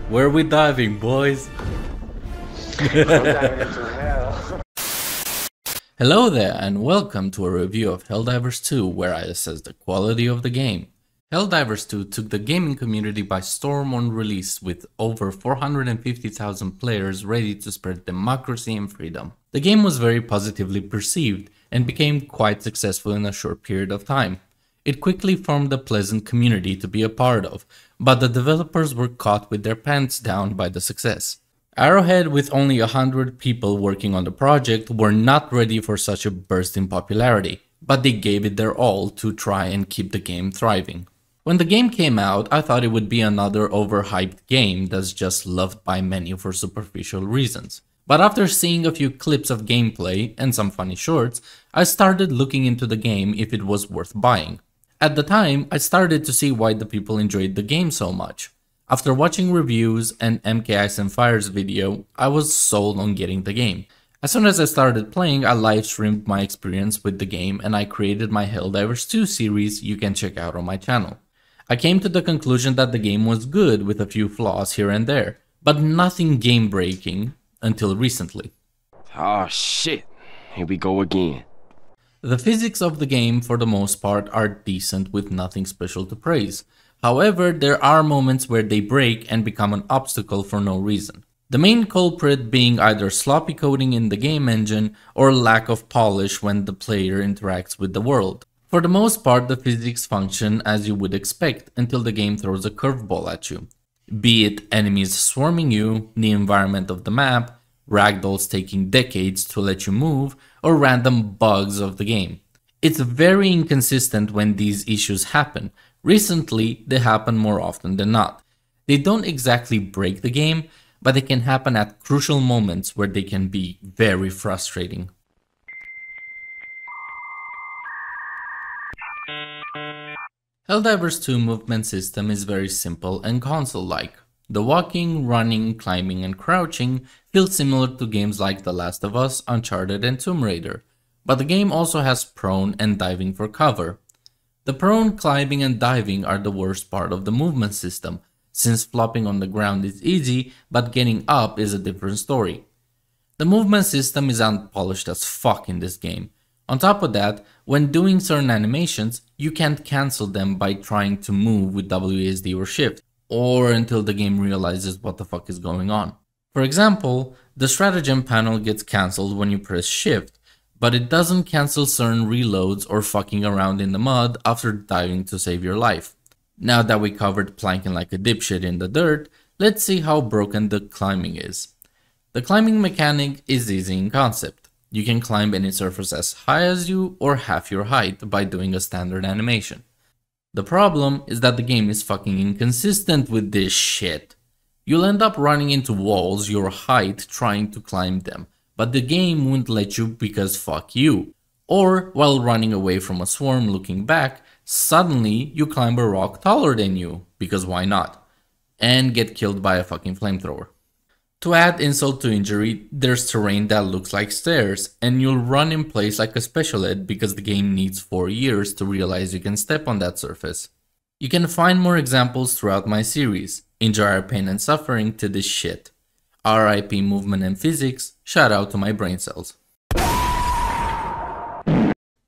Where are we diving, boys? I'm diving into hell. Hello there, and welcome to a review of Helldivers 2, where I assess the quality of the game. Helldivers 2 took the gaming community by storm on release, with over 450,000 players ready to spread democracy and freedom. The game was very positively perceived and became quite successful in a short period of time. It quickly formed a pleasant community to be a part of, but the developers were caught with their pants down by the success. Arrowhead, with only 100 people working on the project, were not ready for such a burst in popularity, but they gave it their all to try and keep the game thriving. When the game came out, I thought it would be another overhyped game that's just loved by many for superficial reasons. But after seeing a few clips of gameplay and some funny shorts, I started looking into the game if it was worth buying. At the time, I started to see why the people enjoyed the game so much. After watching reviews and MK Ice and Fire's video, I was sold on getting the game. As soon as I started playing, I live streamed my experience with the game and I created my Helldivers 2 series you can check out on my channel. I came to the conclusion that the game was good with a few flaws here and there, but nothing game breaking until recently. Oh shit, here we go again. The physics of the game for the most part are decent with nothing special to praise. However, there are moments where they break and become an obstacle for no reason. The main culprit being either sloppy coding in the game engine or lack of polish when the player interacts with the world. For the most part, the physics function as you would expect until the game throws a curveball at you. Be it enemies swarming you, the environment of the map, ragdolls taking decades to let you move, or random bugs of the game. It's very inconsistent when these issues happen. Recently, they happen more often than not. They don't exactly break the game, but they can happen at crucial moments where they can be very frustrating. Helldivers 2 movement system is very simple and console-like. The walking, running, climbing and crouching feel similar to games like The Last of Us, Uncharted and Tomb Raider, but the game also has prone and diving for cover. The prone, climbing and diving are the worst part of the movement system, since flopping on the ground is easy, but getting up is a different story. The movement system is unpolished as fuck in this game. On top of that, when doing certain animations, you can't cancel them by trying to move with WASD or shift, or until the game realizes what the fuck is going on. For example, the Strategem panel gets cancelled when you press shift, but it doesn't cancel certain reloads or fucking around in the mud after diving to save your life. Now that we covered planking like a dipshit in the dirt, let's see how broken the climbing is. The climbing mechanic is easy in concept. You can climb any surface as high as you or half your height by doing a standard animation. The problem is that the game is fucking inconsistent with this shit. You'll end up running into walls your height trying to climb them, but the game won't let you because fuck you. Or while running away from a swarm looking back, suddenly you climb a rock taller than you, because why not? And get killed by a fucking flamethrower. To add insult to injury, there's terrain that looks like stairs, and you'll run in place like a special ed because the game needs 4 years to realize you can step on that surface. You can find more examples throughout my series. Enjoy our pain and suffering to this shit. RIP movement and physics, shout out to my brain cells.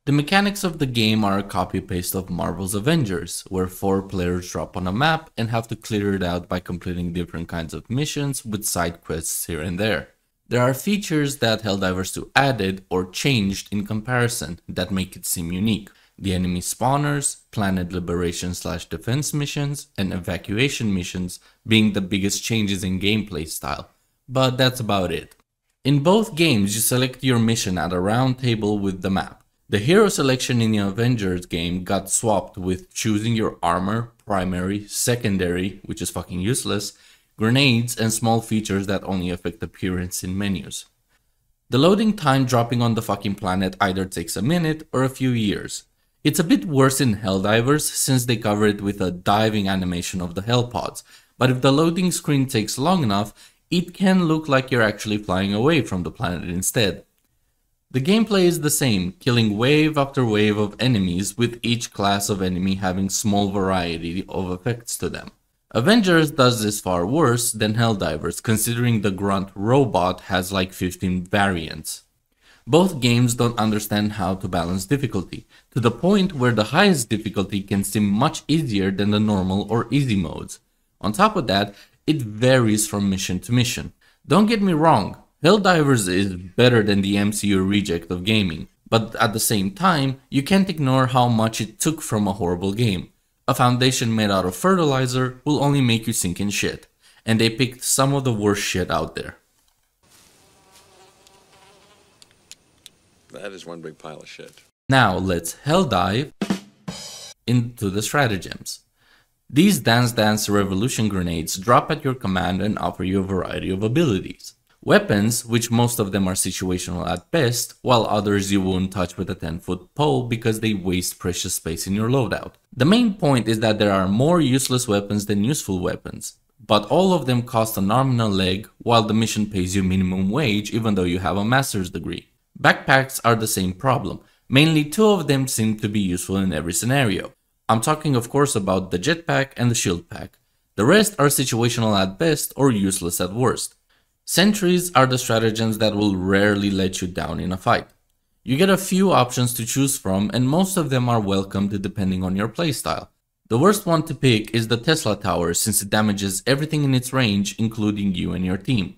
The mechanics of the game are a copy-paste of Marvel's Avengers, where 4 players drop on a map and have to clear it out by completing different kinds of missions with side quests here and there. There are features that Helldivers 2 added or changed in comparison that make it seem unique. The enemy spawners, planet liberation/defense missions, and evacuation missions being the biggest changes in gameplay style, but that's about it. In both games you select your mission at a round table with the map. The hero selection in the Avengers game got swapped with choosing your armor, primary, secondary, which is fucking useless, grenades and small features that only affect appearance in menus. The loading time dropping on the fucking planet either takes a minute or a few years. It's a bit worse in Helldivers since they cover it with a diving animation of the Hellpods, but if the loading screen takes long enough, it can look like you're actually flying away from the planet instead. The gameplay is the same, killing wave after wave of enemies with each class of enemy having small variety of effects to them. Avengers does this far worse than Helldivers, considering the grunt robot has like 15 variants. Both games don't understand how to balance difficulty, to the point where the highest difficulty can seem much easier than the normal or easy modes. On top of that, it varies from mission to mission. Don't get me wrong, Helldivers is better than the MCU reject of gaming, but at the same time, you can't ignore how much it took from a horrible game. A foundation made out of fertilizer will only make you sink in shit, and they picked some of the worst shit out there. That is one big pile of shit. Now let's hell dive into the stratagems. These Dance Dance Revolution grenades drop at your command and offer you a variety of abilities. Weapons, which most of them are situational at best, while others you won't touch with a 10-foot pole because they waste precious space in your loadout. The main point is that there are more useless weapons than useful weapons, but all of them cost an arm and a leg, while the mission pays you minimum wage even though you have a master's degree. Backpacks are the same problem. Mainly 2 of them seem to be useful in every scenario. I'm talking of course about the jetpack and the shield pack. The rest are situational at best or useless at worst. Sentries are the stratagems that will rarely let you down in a fight. You get a few options to choose from and most of them are welcomed depending on your playstyle. The worst one to pick is the Tesla Tower since it damages everything in its range including you and your team.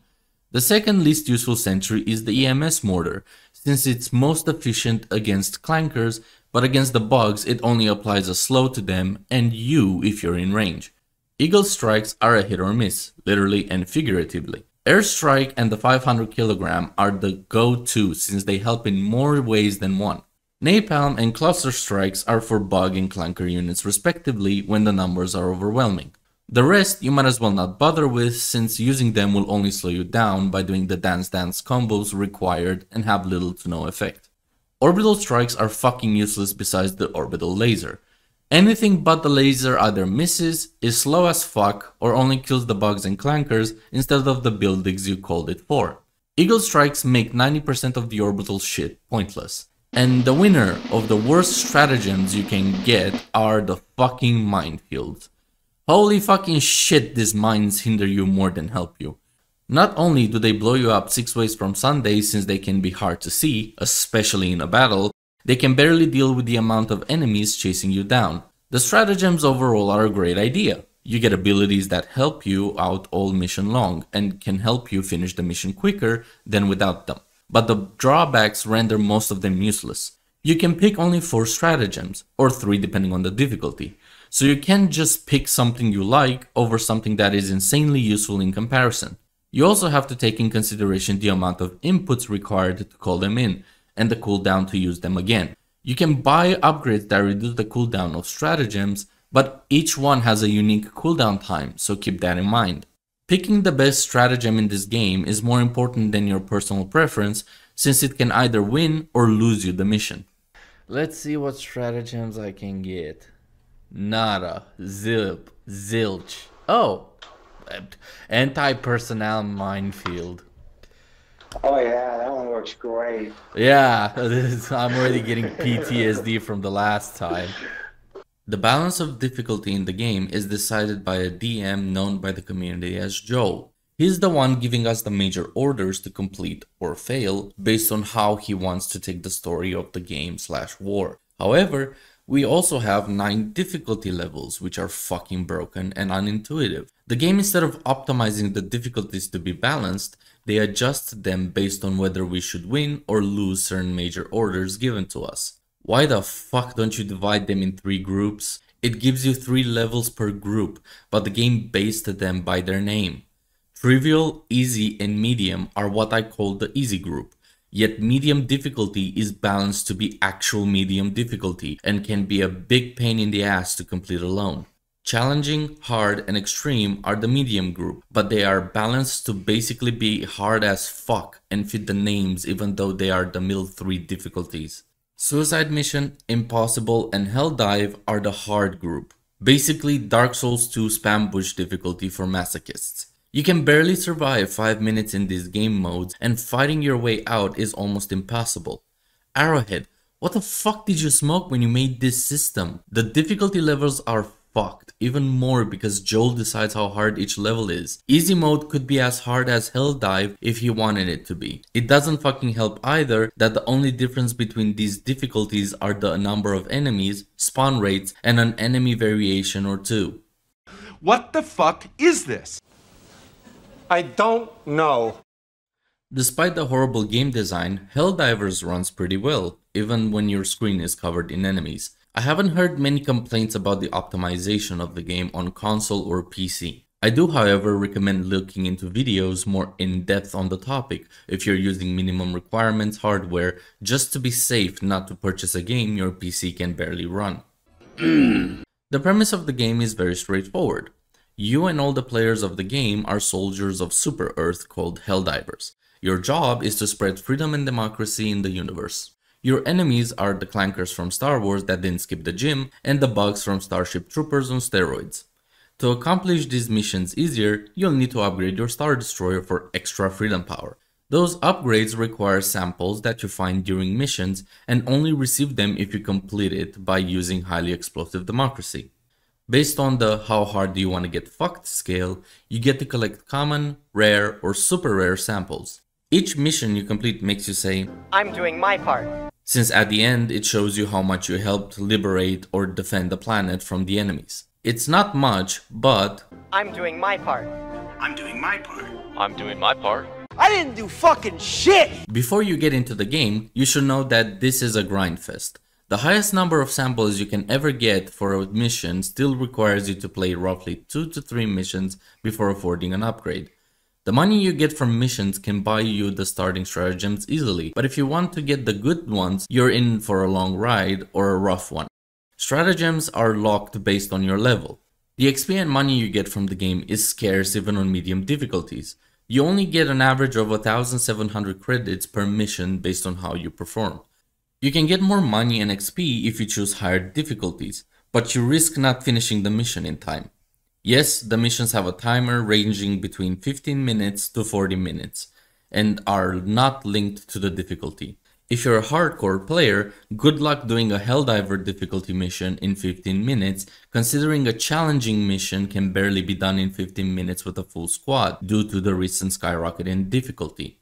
The second least useful sentry is the EMS mortar, since it's most efficient against clankers, but against the bugs it only applies a slow to them and you if you're in range. Eagle strikes are a hit or miss, literally and figuratively. Airstrike and the 500 kg are the go-to since they help in more ways than one. Napalm and cluster strikes are for bug and clanker units respectively when the numbers are overwhelming. The rest you might as well not bother with since using them will only slow you down by doing the dance dance combos required and have little to no effect. Orbital strikes are fucking useless besides the orbital laser. Anything but the laser either misses, is slow as fuck, or only kills the bugs and clankers instead of the buildings you called it for. Eagle strikes make 90% of the orbital shit pointless. And the winner of the worst stratagems you can get are the fucking minefields. Holy fucking shit, these mines hinder you more than help you. Not only do they blow you up 6 ways from Sunday since they can be hard to see, especially in a battle, they can barely deal with the amount of enemies chasing you down. The stratagems overall are a great idea. You get abilities that help you out all mission long and can help you finish the mission quicker than without them. But the drawbacks render most of them useless. You can pick only 4 stratagems, or 3 depending on the difficulty. So you can't just pick something you like over something that is insanely useful in comparison. You also have to take in consideration the amount of inputs required to call them in, and the cooldown to use them again. You can buy upgrades that reduce the cooldown of stratagems, but each one has a unique cooldown time, so keep that in mind. Picking the best stratagem in this game is more important than your personal preference, since it can either win or lose you the mission. Let's see what stratagems I can get. Nada, zip, zilch. Oh, anti-personnel minefield. Oh yeah, that one works great. Yeah, I'm already getting PTSD from the last time. The balance of difficulty in the game is decided by a DM known by the community as Joel. He's the one giving us the major orders to complete or fail based on how he wants to take the story of the game/war. However, we also have 9 difficulty levels which are fucking broken and unintuitive. The game, instead of optimizing the difficulties to be balanced, they adjust them based on whether we should win or lose certain major orders given to us. Why the fuck don't you divide them in 3 groups? It gives you 3 levels per group, but the game based them by their name. Trivial, easy and medium are what I call the easy group. Yet medium difficulty is balanced to be actual medium difficulty and can be a big pain in the ass to complete alone. Challenging, hard and extreme are the medium group, but they are balanced to basically be hard as fuck and fit the names even though they are the middle 3 difficulties. Suicide Mission, Impossible and Hell Dive are the hard group. Basically Dark Souls 2 spam bush difficulty for masochists. You can barely survive 5 minutes in these game modes and fighting your way out is almost impossible. Arrowhead, what the fuck did you smoke when you made this system? The difficulty levels are fucked, even more because Joel decides how hard each level is. Easy mode could be as hard as Hell Dive if he wanted it to be. It doesn't fucking help either that the only difference between these difficulties are the number of enemies, spawn rates, and an enemy variation or two. What the fuck is this? I don't know. Despite the horrible game design, Helldivers runs pretty well, even when your screen is covered in enemies. I haven't heard many complaints about the optimization of the game on console or PC. I do, however, recommend looking into videos more in depth on the topic if you're using minimum requirements hardware just to be safe not to purchase a game your PC can barely run. The premise of the game is very straightforward. You and all the players of the game are soldiers of Super Earth called Helldivers. Your job is to spread freedom and democracy in the universe. Your enemies are the clankers from Star Wars that didn't skip the gym, and the bugs from Starship Troopers on steroids. To accomplish these missions easier, you'll need to upgrade your Star Destroyer for extra freedom power. Those upgrades require samples that you find during missions and only receive them if you complete it by using highly explosive democracy. Based on the how hard do you want to get fucked scale, you get to collect common, rare, or super rare samples. Each mission you complete makes you say, "I'm doing my part," since at the end it shows you how much you helped liberate or defend the planet from the enemies. It's not much, but "I'm doing my part." I'm doing my part. I'm doing my part. I didn't do fucking shit! Before you get into the game, you should know that this is a grind fest. The highest number of samples you can ever get for a mission still requires you to play roughly 2 to 3 missions before affording an upgrade. The money you get from missions can buy you the starting stratagems easily, but if you want to get the good ones, you're in for a long ride or a rough one. Stratagems are locked based on your level. The XP and money you get from the game is scarce even on medium difficulties. You only get an average of 1,700 credits per mission based on how you perform. You can get more money and XP if you choose higher difficulties, but you risk not finishing the mission in time. Yes, the missions have a timer ranging between 15 minutes to 40 minutes and are not linked to the difficulty. If you're a hardcore player, good luck doing a Helldiver difficulty mission in 15 minutes, considering a challenging mission can barely be done in 15 minutes with a full squad due to the recent skyrocket in difficulty.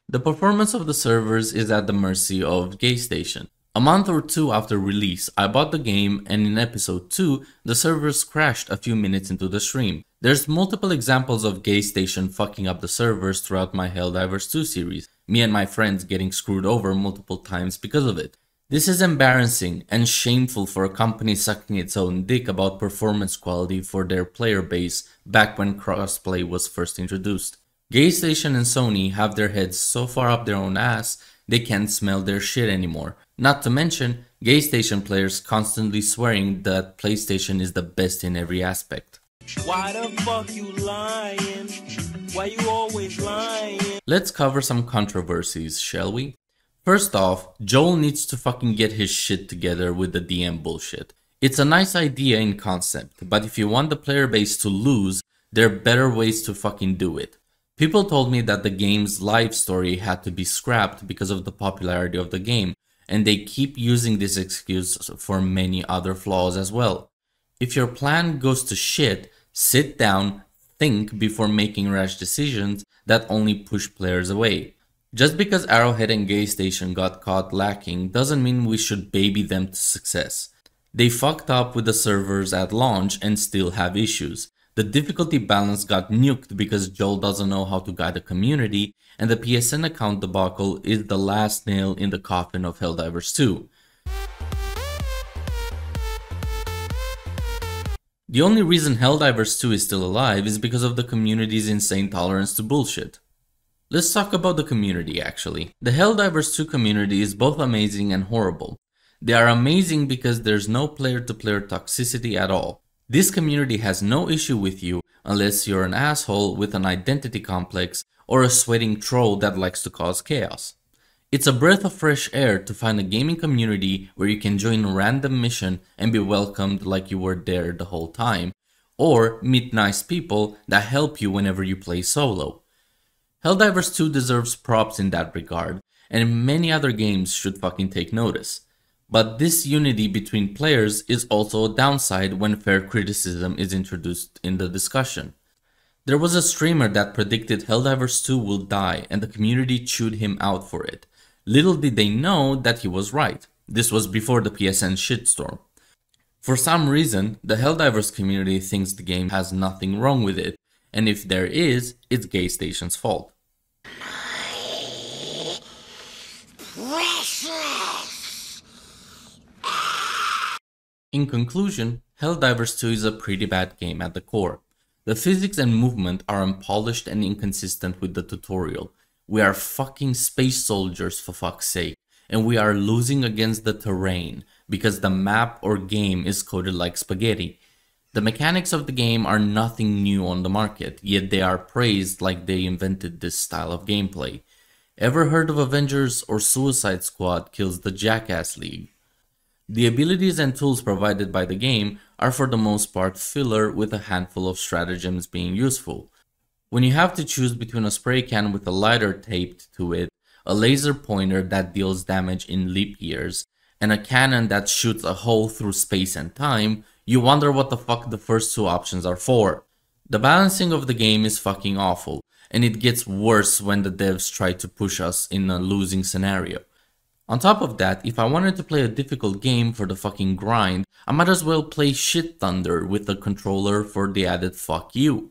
The performance of the servers is at the mercy of GayStation. A month or two after release, I bought the game and in episode 2, the servers crashed a few minutes into the stream. There's multiple examples of GayStation fucking up the servers throughout my Helldivers 2 series, me and my friends getting screwed over multiple times because of it. This is embarrassing and shameful for a company sucking its own dick about performance quality for their player base back when crossplay was first introduced. GayStation and Sony have their heads so far up their own ass they can't smell their shit anymore. Not to mention, GayStation players constantly swearing that PlayStation is the best in every aspect. Why the fuck you lying? Why you always lying? Let's cover some controversies, shall we? First off, Joel needs to fucking get his shit together with the DM bullshit. It's a nice idea in concept, but if you want the player base to lose, there are better ways to fucking do it. People told me that the game's life story had to be scrapped because of the popularity of the game, and they keep using this excuse for many other flaws as well. If your plan goes to shit, sit down, think before making rash decisions that only push players away. Just because Arrowhead and GayStation got caught lacking doesn't mean we should baby them to success. They fucked up with the servers at launch and still have issues. The difficulty balance got nuked because Joel doesn't know how to guide a community, and the PSN account debacle is the last nail in the coffin of Helldivers 2. The only reason Helldivers 2 is still alive is because of the community's insane tolerance to bullshit. Let's talk about the community actually. The Helldivers 2 community is both amazing and horrible. They are amazing because there's no player-to-player toxicity at all. This community has no issue with you unless you're an asshole with an identity complex or a sweating troll that likes to cause chaos. It's a breath of fresh air to find a gaming community where you can join a random mission and be welcomed like you were there the whole time, or meet nice people that help you whenever you play solo. Helldivers 2 deserves props in that regard, and many other games should fucking take notice. But this unity between players is also a downside when fair criticism is introduced in the discussion. There was a streamer that predicted Helldivers 2 will die and the community chewed him out for it. Little did they know that he was right. This was before the PSN shitstorm. For some reason, the Helldivers community thinks the game has nothing wrong with it, and if there is, it's GayStation's fault. In conclusion, Helldivers 2 is a pretty bad game at the core. The physics and movement are unpolished and inconsistent with the tutorial. We are fucking space soldiers for fuck's sake, and we are losing against the terrain because the map or game is coded like spaghetti. The mechanics of the game are nothing new on the market, yet they are praised like they invented this style of gameplay. Ever heard of Avengers or Suicide Squad kills the Jackass League? The abilities and tools provided by the game are for the most part filler, with a handful of stratagems being useful. When you have to choose between a spray can with a lighter taped to it, a laser pointer that deals damage in leap years, and a cannon that shoots a hole through space and time, you wonder what the fuck the first two options are for. The balancing of the game is fucking awful, and it gets worse when the devs try to push us in a losing scenario. On top of that, if I wanted to play a difficult game for the fucking grind, I might as well play Shit Thunder with the controller for the added fuck you.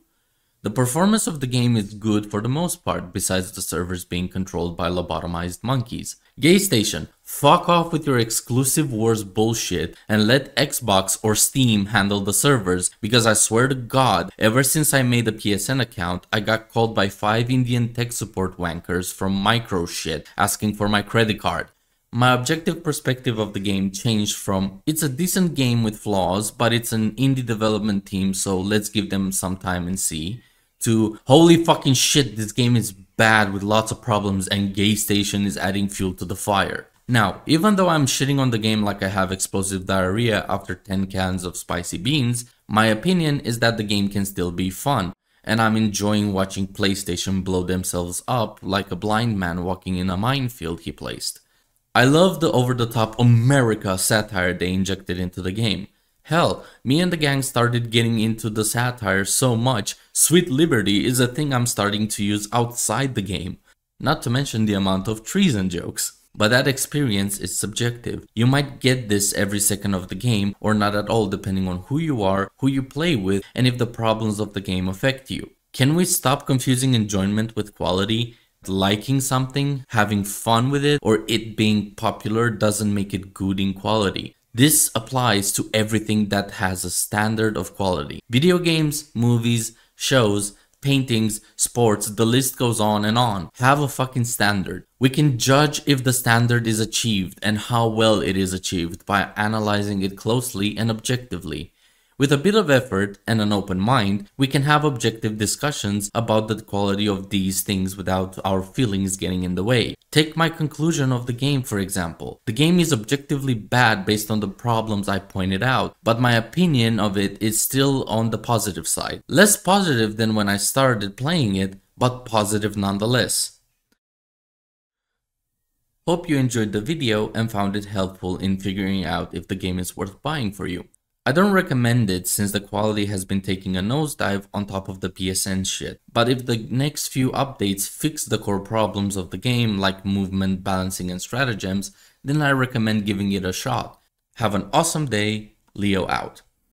The performance of the game is good for the most part, besides the servers being controlled by lobotomized monkeys. GayStation, fuck off with your exclusive wars bullshit and let Xbox or Steam handle the servers, because I swear to God, ever since I made a PSN account, I got called by 5 Indian tech support wankers from micro shit asking for my credit card. My objective perspective of the game changed from, it's a decent game with flaws, but it's an indie development team, so let's give them some time and see, to, holy fucking shit, this game is bad with lots of problems and GayStation is adding fuel to the fire. Now, even though I'm shitting on the game like I have explosive diarrhea after 10 cans of spicy beans, my opinion is that the game can still be fun, and I'm enjoying watching PlayStation blow themselves up like a blind man walking in a minefield he placed. I love the over-the-top America satire they injected into the game. Hell, me and the gang started getting into the satire so much, Sweet Liberty is a thing I'm starting to use outside the game. Not to mention the amount of treason jokes. But that experience is subjective. You might get this every second of the game, or not at all, depending on who you are, who you play with, and if the problems of the game affect you. Can we stop confusing enjoyment with quality? Liking something, having fun with it, or it being popular doesn't make it good in quality. This applies to everything that has a standard of quality. Video games, movies, shows, paintings, sports, the list goes on and on. Have a fucking standard. We can judge if the standard is achieved and how well it is achieved by analyzing it closely and objectively. With a bit of effort and an open mind, we can have objective discussions about the quality of these things without our feelings getting in the way. Take my conclusion of the game for example. The game is objectively bad based on the problems I pointed out, but my opinion of it is still on the positive side. Less positive than when I started playing it, but positive nonetheless. Hope you enjoyed the video and found it helpful in figuring out if the game is worth buying for you. I don't recommend it since the quality has been taking a nosedive on top of the PSN shit, but if the next few updates fix the core problems of the game like movement, balancing and stratagems, then I recommend giving it a shot. Have an awesome day, Leo out.